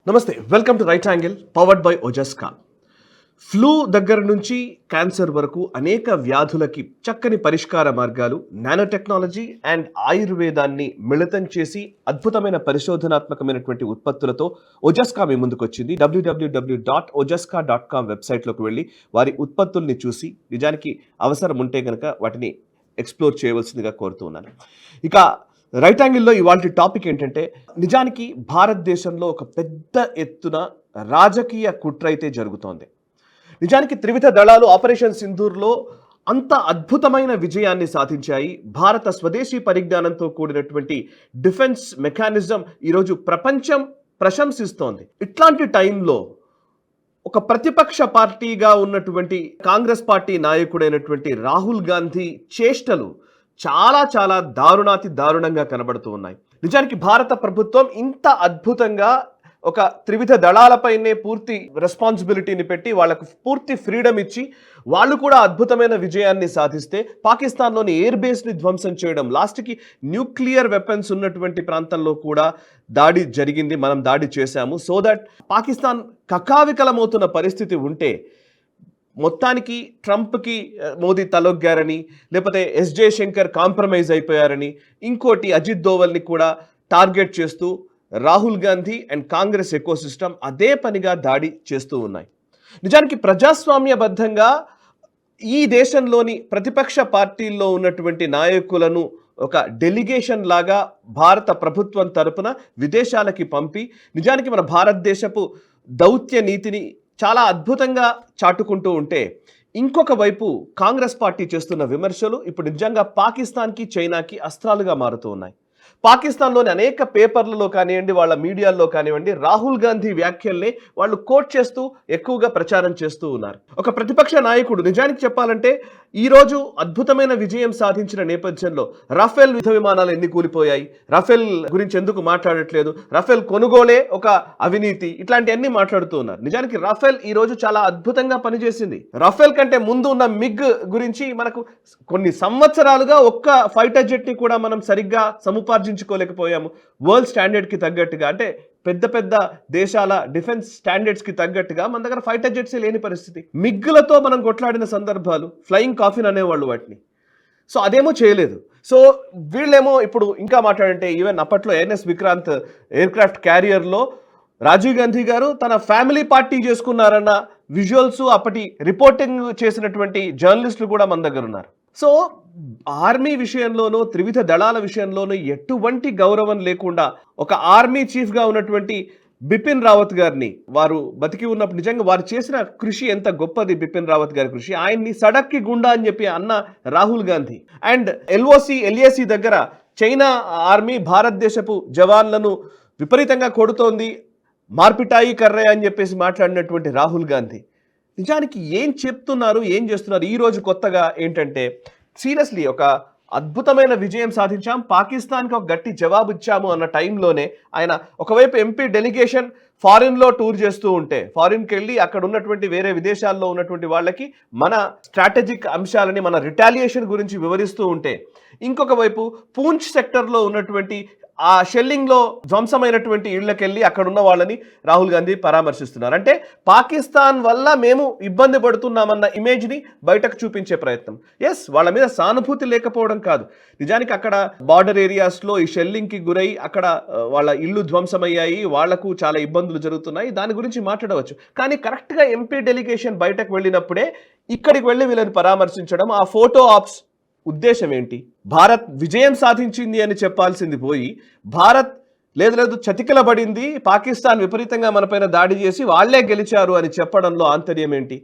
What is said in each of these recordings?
నమస్తే, welcome to right angle powered by Ojaska. Flu దగ్గర నుంచి క్యాన్సర్ వరకు అనేక వ్యాధులకి చక్కని పరిష్కార మార్గాలు నానో టెక్నాలజీ అండ్ ఆయుర్వేదాన్ని మిళితం చేసి అద్భుతమైన పరిశోధనాత్మకమైనటువంటి ఉత్పత్తులతో ఒజస్కా మీ ముందుకు వచ్చింది. www.ojaska.com వెబ్సైట్లోకి వెళ్ళి వారి ఉత్పత్తుల్ని చూసి నిజానికి అవసరం ఉంటే కనుక వాటిని ఎక్స్ప్లోర్ చేయవలసిందిగా కోరుతూ ఉన్నాను. ఇక రైట్ యాంగిల్లో ఇవాళ టాపిక్ ఏంటంటే, నిజానికి భారతదేశంలో ఒక పెద్ద ఎత్తున రాజకీయ కుట్ర అయితే జరుగుతోంది. నిజానికి త్రివిధ దళాలు ఆపరేషన్ సింధూర్లో అంత అద్భుతమైన విజయాన్ని సాధించాయి. భారత స్వదేశీ పరిజ్ఞానంతో కూడినటువంటి డిఫెన్స్ మెకానిజం ఈరోజు ప్రపంచం ప్రశంసిస్తోంది. ఇట్లాంటి టైంలో ఒక ప్రతిపక్ష పార్టీగా ఉన్నటువంటి కాంగ్రెస్ పార్టీ నాయకుడైనటువంటి రాహుల్ గాంధీ చేష్టలు చాలా చాలా దారుణంగా కనబడుతూ ఉన్నాయి. నిజానికి భారత ప్రభుత్వం ఇంత అద్భుతంగా ఒక త్రివిధ దళాలపైనే పూర్తి రెస్పాన్సిబిలిటీని పెట్టి వాళ్ళకు పూర్తి ఫ్రీడమ్ ఇచ్చి వాళ్ళు కూడా అద్భుతమైన విజయాన్ని సాధిస్తే పాకిస్తాన్లోని ఎయిర్ బేస్ని ధ్వంసం చేయడం, లాస్ట్కి న్యూక్లియర్ వెపన్స్ ఉన్నటువంటి ప్రాంతంలో కూడా దాడి జరిగింది, మనం దాడి చేశాము. సో దట్ పాకిస్తాన్ కకావికలమవుతున్న పరిస్థితి ఉంటే మొత్తానికి ట్రంప్కి మోదీ తలొగ్గారని, లేకపోతే ఎస్ జయశంకర్ కాంప్రమైజ్ అయిపోయారని, ఇంకోటి అజిత్ దోవల్ని కూడా టార్గెట్ చేస్తూ రాహుల్ గాంధీ అండ్ కాంగ్రెస్ ఎకోసిస్టమ్ అదే పనిగా దాడి చేస్తూ ఉన్నాయి. నిజానికి ప్రజాస్వామ్యబద్ధంగా ఈ దేశంలోని ప్రతిపక్ష పార్టీల్లో ఉన్నటువంటి నాయకులను ఒక డెలిగేషన్ లాగా భారత ప్రభుత్వం తరపున విదేశాలకి పంపి నిజానికి మన భారతదేశపు దౌత్య నీతిని చాలా అద్భుతంగా చాటుకుంటూ ఉంటే, ఇంకొక వైపు కాంగ్రెస్ పార్టీ చేస్తున్న విమర్శలు ఇప్పుడు నిజంగా పాకిస్తాన్కి చైనాకి అస్త్రాలుగా మారుతూ ఉన్నాయి. పాకిస్తాన్లోని అనేక పేపర్లలో కానివ్వండి, వాళ్ళ మీడియాల్లో కానివ్వండి, రాహుల్ గాంధీ వ్యాఖ్యల్ని వాళ్ళు కోట్ చేస్తూ ఎక్కువగా ప్రచారం చేస్తూ ఉన్నారు. ఒక ప్రతిపక్ష నాయకుడు నిజానికి చెప్పాలంటే ఈరోజు అద్భుతమైన విజయం సాధించిన నేపథ్యంలో రఫేల్ యుద్ధ విమానాలు ఎన్ని కూలిపోయాయి, రఫేల్ గురించి ఎందుకు మాట్లాడట్లేదు, రఫేల్ కొనుగోలే ఒక అవినీతి, ఇట్లాంటివన్నీ మాట్లాడుతూ ఉన్నారు. నిజానికి రఫేల్ ఈరోజు చాలా అద్భుతంగా పనిచేసింది. రఫేల్ కంటే ముందు ఉన్న మిగ్ గురించి మనకు కొన్ని సంవత్సరాలుగా ఒక్క ఫైటర్ జెట్ని కూడా మనం సరిగ్గా సముపార్జించుకోలేకపోయాము. వరల్డ్ స్టాండర్డ్కి తగ్గట్టుగా, అంటే పెద్ద పెద్ద దేశాల డిఫెన్స్ స్టాండర్డ్స్కి తగ్గట్టుగా మన దగ్గర ఫైటర్ జెట్సే లేని పరిస్థితి. మిగ్గులతో మనం కొట్లాడిన సందర్భాలు, ఫ్లయింగ్ కాఫిన్ అనేవాళ్ళు వాటిని. సో అదేమో చేయలేదు. సో వీళ్ళేమో ఇప్పుడు ఇంకా మాట్లాడంటే, ఈవెన్ అప్పట్లో ఎన్ఎస్ విక్రాంత్ ఎయిర్ క్రాఫ్ట్ క్యారియర్లో రాజీవ్ గాంధీ గారు తన ఫ్యామిలీ పార్టీ చేసుకున్నారన్న విజువల్స్ అప్పటి రిపోర్టింగ్ చేసినటువంటి జర్నలిస్టులు కూడా మన దగ్గర ఉన్నారు. సో ఆర్మీ విషయంలోనూ త్రివిధ దళాల విషయంలోనూ ఎటువంటి గౌరవం లేకుండా ఒక ఆర్మీ చీఫ్గా ఉన్నటువంటి బిపిన్ రావత్ గారిని, వారు బతికి ఉన్నప్పుడు నిజంగా వారు చేసిన కృషి ఎంత గొప్పది, బిపిన్ రావత్ గారి కృషి, ఆయన్ని సడక్కి గుండా అని చెప్పి అన్న రాహుల్ గాంధీ. అండ్ ఎల్ఏసి దగ్గర చైనా ఆర్మీ భారతదేశపు జవాన్లను విపరీతంగా కొడుతోంది, మార్పిటాయి కర్రే అని చెప్పేసి మాట్లాడినటువంటి రాహుల్ గాంధీ నిజానికి ఏం చెప్తున్నారు, ఏం చేస్తున్నారు? ఈరోజు కొత్తగా ఏంటంటే, సీరియస్లీ ఒక అద్భుతమైన విజయం సాధించాం, పాకిస్తాన్కి ఒక గట్టి జవాబు ఇచ్చాము అన్న టైంలోనే ఆయన ఒకవైపు ఎంపీ డెలిగేషన్ ఫారిన్లో టూర్ చేస్తూ ఉంటే, ఫారిన్కి వెళ్ళి అక్కడ ఉన్నటువంటి వేరే విదేశాల్లో ఉన్నటువంటి వాళ్ళకి మన స్ట్రాటజిక్ అంశాలని, మన రిటాలియేషన్ గురించి వివరిస్తూ ఉంటే, ఇంకొక వైపు పూంచ్ సెక్టర్లో ఉన్నటువంటి ఆ షెల్లింగ్లో ధ్వంసమైనటువంటి ఇళ్లకెళ్ళి అక్కడ ఉన్న వాళ్ళని రాహుల్ గాంధీ పరామర్శిస్తున్నారు. అంటే పాకిస్తాన్ వల్ల మేము ఇబ్బంది పడుతున్నామన్న ఇమేజ్ని బయటకు చూపించే ప్రయత్నం. ఎస్, వాళ్ళ మీద సానుభూతి లేకపోవడం కాదు, నిజానికి అక్కడ బార్డర్ ఏరియాస్లో ఈ షెల్లింగ్కి గురై అక్కడ వాళ్ళ ఇళ్ళు ధ్వంసమయ్యాయి, వాళ్లకు చాలా ఇబ్బందులు జరుగుతున్నాయి, దాని గురించి మాట్లాడవచ్చు. కానీ కరెక్ట్గా ఎంపీ డెలిగేషన్ బయటకు వెళ్ళినప్పుడే ఇక్కడికి వెళ్ళి వీళ్ళని పరామర్శించడం, ఆ ఫోటో ఆప్స్ ఉద్దేశం ఏంటి? భారత్ విజయం సాధించింది అని చెప్పాల్సింది పోయి, భారత్ లేదు చతికిలబడింది, పాకిస్తాన్ విపరీతంగా మనపైన దాడి చేసి వాళ్లే గెలిచారు అని చెప్పడంలో ఆంతర్యం ఏంటి?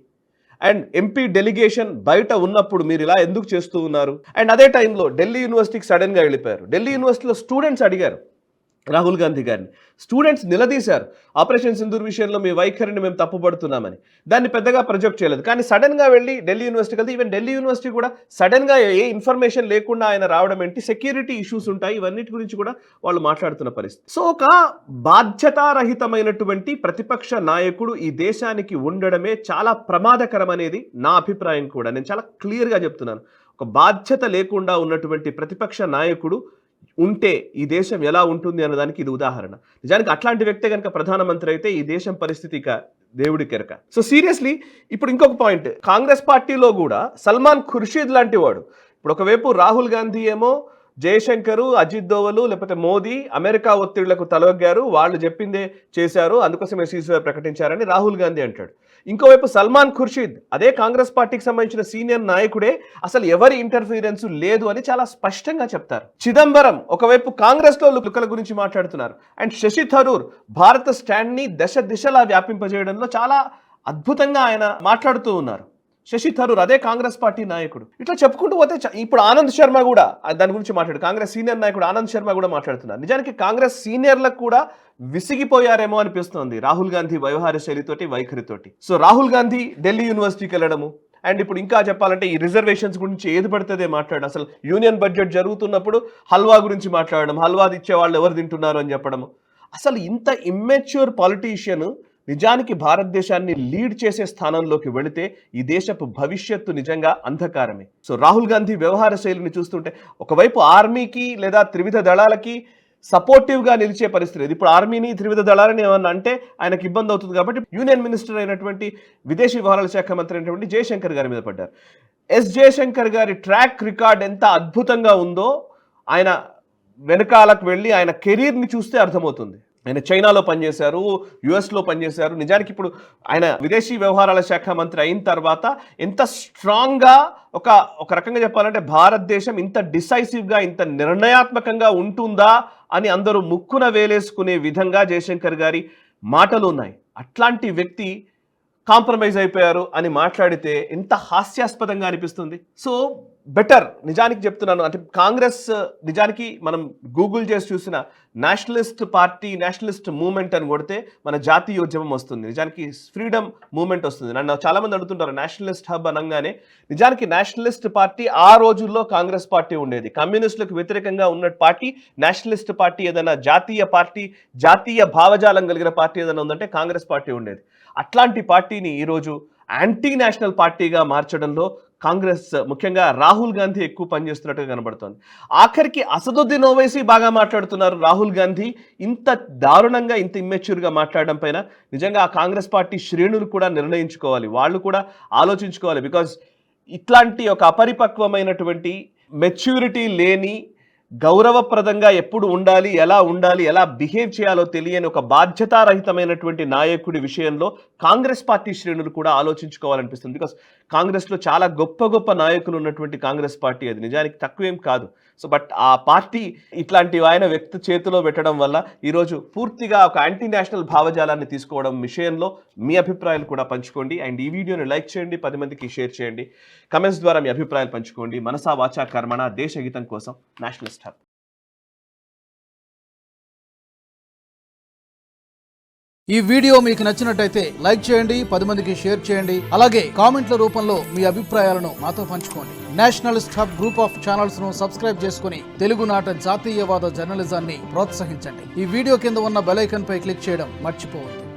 అండ్ ఎంపీ డెలిగేషన్ బయట ఉన్నప్పుడు మీరు ఇలా ఎందుకు చేస్తూ ఉన్నారు? అండ్ అదే టైంలో ఢిల్లీ యూనివర్సిటీకి సడన్గా వెళ్ళిపోయారు. ఢిల్లీ యూనివర్సిటీలో స్టూడెంట్స్ అడిగారు రాహుల్ గాంధీ గారిని, స్టూడెంట్స్ నిలదీశారు, ఆపరేషన్ సింధూర్ విషయంలో మీ వైఖరిని మేము తప్పుపడుతున్నామని. దాన్ని పెద్దగా ప్రొజెక్ట్ చేయలేదు. కానీ సడన్గా వెళ్ళి ఢిల్లీ యూనివర్సిటీకి వెళ్తే, ఈవెన్ ఢిల్లీ యూనివర్సిటీ కూడా సడన్గా ఏ ఇన్ఫర్మేషన్ లేకుండా ఆయన రావడం ఏంటి, సెక్యూరిటీ ఇష్యూస్ ఉంటాయి, ఇవన్నిటి గురించి కూడా వాళ్ళు మాట్లాడుతున్న పరిస్థితి. సో ఒక బాధ్యతారహితమైనటువంటి ప్రతిపక్ష నాయకుడు ఈ దేశానికి ఉండడమే చాలా ప్రమాదకరం అనేది నా అభిప్రాయం కూడా. నేను చాలా క్లియర్గా చెప్తున్నాను, ఒక బాధ్యత లేకుండా ఉన్నటువంటి ప్రతిపక్ష నాయకుడు ఉంటే ఈ దేశం ఎలా ఉంటుంది అన్నదానికి ఇది ఉదాహరణ. నిజానికి అట్లాంటి వ్యక్తే కనుక ప్రధానమంత్రి అయితే ఈ దేశం పరిస్థితి ఇక దేవుడి కెరక. సో సీరియస్లీ ఇప్పుడు ఇంకొక పాయింట్, కాంగ్రెస్ పార్టీలో కూడా సల్మాన్ ఖుర్షీద్ లాంటి వాడు, ఇప్పుడు ఒకవైపు రాహుల్ గాంధీ ఏమో జయశంకర్, అజిత్ దోవల్ లేకపోతే మోదీ అమెరికా ఒత్తిళ్లకు తలొగ్గారు, వాళ్ళు చెప్పిందే చేశారు, అందుకోసమే సీజీఆర్ ప్రకటించారని రాహుల్ గాంధీ అంటాడు. ఇంకోవైపు సల్మాన్ ఖుర్షీద్ అదే కాంగ్రెస్ పార్టీకి సంబంధించిన సీనియర్ నాయకుడే అసలు ఎవరి ఇంటర్ఫీరెన్స్ లేదు అని చాలా స్పష్టంగా చెప్తారు. చిదంబరం ఒకవైపు కాంగ్రెస్ లో లుకల గురించి మాట్లాడుతున్నారు. అండ్ శశి థరూర్ భారత స్టాండ్ ని దశ దిశలా వ్యాపింపజేయడంలో చాలా అద్భుతంగా ఆయన మాట్లాడుతూ ఉన్నారు. శశి థరూర్ అదే కాంగ్రెస్ పార్టీ నాయకుడు. ఇట్లా చెప్పుకుంటూ పోతే ఇప్పుడు ఆనంద్ శర్మ కూడా దాని గురించి మాట్లాడు, కాంగ్రెస్ సీనియర్ నాయకుడు ఆనంద్ శర్మ కూడా మాట్లాడుతున్నారు. నిజానికి కాంగ్రెస్ సీనియర్లకు కూడా విసిగిపోయారేమో అనిపిస్తోంది రాహుల్ గాంధీ వ్యవహార శైలితోటి, వైఖరితోటి. సో రాహుల్ గాంధీ ఢిల్లీ యూనివర్సిటీకి వెళ్ళడము, అండ్ ఇప్పుడు ఇంకా చెప్పాలంటే ఈ రిజర్వేషన్స్ గురించి ఏది పడితే మాట్లాడడం, అసలు యూనియన్ బడ్జెట్ జరుగుతున్నప్పుడు హల్వా గురించి మాట్లాడడం, హల్వా ఇచ్చే వాళ్ళు ఎవరు తింటున్నారు అని చెప్పడము. అసలు ఇంత ఇమ్మెచ్యూర్ పాలిటీషియన్ నిజానికి భారతదేశాన్ని లీడ్ చేసే స్థానంలోకి వెళితే ఈ దేశపు భవిష్యత్తు నిజంగా అంధకారమే. సో రాహుల్ గాంధీ వ్యవహార శైలిని చూస్తుంటే ఒకవైపు ఆర్మీకి లేదా త్రివిధ దళాలకి సపోర్టివ్గా నిలిచే పరిస్థితి లేదు. ఇప్పుడు ఆర్మీని త్రివిధ దళాలని ఏమన్నా అంటే ఆయనకు ఇబ్బంది అవుతుంది కాబట్టి యూనియన్ మినిస్టర్ అయినటువంటి విదేశీ వ్యవహారాల శాఖ మంత్రి అయినటువంటి జయశంకర్ గారి మీద పడ్డారు. జయశంకర్ గారి ట్రాక్ రికార్డ్ ఎంత అద్భుతంగా ఉందో ఆయన వెనకాలకు వెళ్ళి ఆయన కెరీర్ని చూస్తే అర్థమవుతుంది. ఆయన చైనాలో పనిచేశారు, యుఎస్లో పనిచేశారు. నిజానికి ఇప్పుడు ఆయన విదేశీ వ్యవహారాల శాఖ మంత్రి అయిన తర్వాత ఎంత స్ట్రాంగ్గా ఒక రకంగా చెప్పాలంటే భారతదేశం ఇంత డిసైసివ్గా ఇంత నిర్ణయాత్మకంగా ఉంటుందా అని అందరూ ముక్కున వేలేసుకునే విధంగా జయశంకర్ గారి మాటలు ఉన్నాయి. అట్లాంటి వ్యక్తి కాంప్రమైజ్ అయిపోయారు అని మాట్లాడితే ఎంత హాస్యాస్పదంగా అనిపిస్తుంది. సో బెటర్ నిజానికి చెప్తున్నాను, అంటే కాంగ్రెస్ నిజానికి మనం గూగుల్ చేసి చూసిన నేషనలిస్ట్ పార్టీ, నేషనలిస్ట్ మూవ్మెంట్ అని కొడితే మన జాతీయోద్యమం వస్తుంది, నిజానికి ఫ్రీడమ్ మూవ్మెంట్ వస్తుంది. నన్ను చాలా మంది అడుగుతుంటారు నేషనలిస్ట్ హబ్ అనగానే. నిజానికి నేషనలిస్ట్ పార్టీ ఆ రోజుల్లో కాంగ్రెస్ పార్టీ ఉండేది. కమ్యూనిస్టులకు వ్యతిరేకంగా ఉన్న పార్టీ నేషనలిస్ట్ పార్టీ, ఏదైనా జాతీయ పార్టీ, జాతీయ భావజాలం కలిగిన పార్టీ ఏదైనా ఉందంటే కాంగ్రెస్ పార్టీ ఉండేది. అట్లాంటి పార్టీని ఈరోజు యాంటీ నేషనల్ పార్టీగా మార్చడంలో కాంగ్రెస్ ముఖ్యంగా రాహుల్ గాంధీ ఎక్కువ పనిచేస్తున్నట్టుగా కనబడుతోంది. ఆఖరికి అసదుద్దీన్ ఓవైసీ బాగా మాట్లాడుతున్నారు. రాహుల్ గాంధీ ఇంత దారుణంగా, ఇంత ఇమ్మెచ్యూర్గా మాట్లాడడం పైన నిజంగా ఆ కాంగ్రెస్ పార్టీ శ్రేణులు కూడా నిర్ణయించుకోవాలి, వాళ్ళు కూడా ఆలోచించుకోవాలి. బికాజ్ ఇట్లాంటి ఒక అపరిపక్వమైనటువంటి మెచ్యూరిటీ లేని, గౌరవప్రదంగా ఎప్పుడు ఉండాలి, ఎలా బిహేవ్ చేయాలో తెలియని ఒక బాధ్యతారహితమైనటువంటి నాయకుడి విషయంలో కాంగ్రెస్ పార్టీ శ్రేణులు కూడా ఆలోచించుకోవాలనిపిస్తుంది. బికాస్ కాంగ్రెస్లో చాలా గొప్ప నాయకులు ఉన్నటువంటి కాంగ్రెస్ పార్టీ అది, నిజానికి తక్కువేం కాదు. సో బట్ ఆ పార్టీ ఇట్లాంటి ఆయన వ్యక్తి చేతిలో పెట్టడం వల్ల ఈరోజు పూర్తిగా ఒక యాంటీ నేషనల్ భావజాలాన్ని తీసుకోవడం విషయంలో మీ అభిప్రాయాలు కూడా పంచుకోండి. అండ్ ఈ వీడియోని లైక్ చేయండి, 10 మందికి షేర్ చేయండి, కమెంట్స్ ద్వారా మీ అభిప్రాయాలు పంచుకోండి. మనసా వాచా కర్మణ దేశ హితం కోసం నేషనలిస్ట్ హబ్. ఈ వీడియో మీకు నచ్చినట్టయితే లైక్ చేయండి, 10 మందికి షేర్ చేయండి, అలాగే కామెంట్ల రూపంలో మీ అభిప్రాయాలను మాతో పంచుకోండి. Nationalist hub group of channels ను సబ్స్క్రైబ్ చేసుకుని తెలుగునాట జాతీయవాద జర్నలిజాన్ని ప్రోత్సహించండి. ఈ వీడియో కింద ఉన్న బెల్ ఐకాన్ పై క్లిక్ చేయడం మర్చిపోవద్దు.